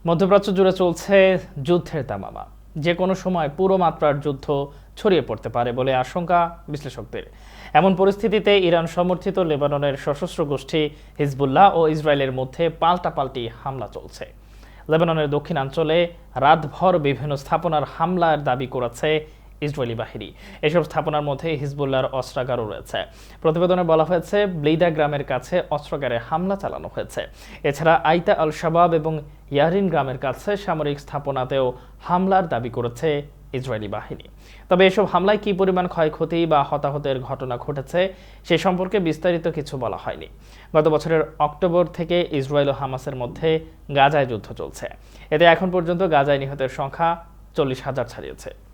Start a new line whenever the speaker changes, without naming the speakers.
মধ্যপ্রাচ্য জুড়ে চলছে যুদ্ধের দামামা। যে কোনো সময় পুরো মাত্রার যুদ্ধ ছড়িয়ে পড়তে পারে বলে আশঙ্কা বিশ্লেষকদের। এমন পরিস্থিতিতে ইরান সমর্থিত লেবাননের সশস্ত্র গোষ্ঠী হিজবুল্লাহ ও ইসরায়েলের মধ্যে পাল্টাপাল্টি হামলা চলছে। লেবাননের দক্ষিণাঞ্চলে রাতভর বিভিন্ন স্থাপনার হামলার দাবি করেছে ইসরায়েলি বাহিনী। এসব স্থাপনার মধ্যে হিজবুল্লাহর অস্ত্রাগারও রয়েছে। প্রতিবেদনে বলা হয়েছে, ব্লিদা গ্রামের কাছে অস্ত্রাগারে হামলা চালানো হয়েছে। এছাড়া আইতা আল শাবাব এবং ইয়ারিন গ্রামের কাছে সামরিক স্থাপনাতেও হামলার দাবি করেছে ইসরায়েলি বাহিনী। তবে এসব হামলায় কী পরিমাণ ক্ষয়ক্ষতি বা হতাহতের ঘটনা ঘটেছে সে সম্পর্কে বিস্তারিত কিছু বলা হয়নি। গত বছরের অক্টোবর থেকে ইসরায়েল ও হামাসের মধ্যে গাজায় যুদ্ধ চলছে। এতে এখন পর্যন্ত গাজায় নিহতের সংখ্যা 40,000 ছাড়িয়েছে।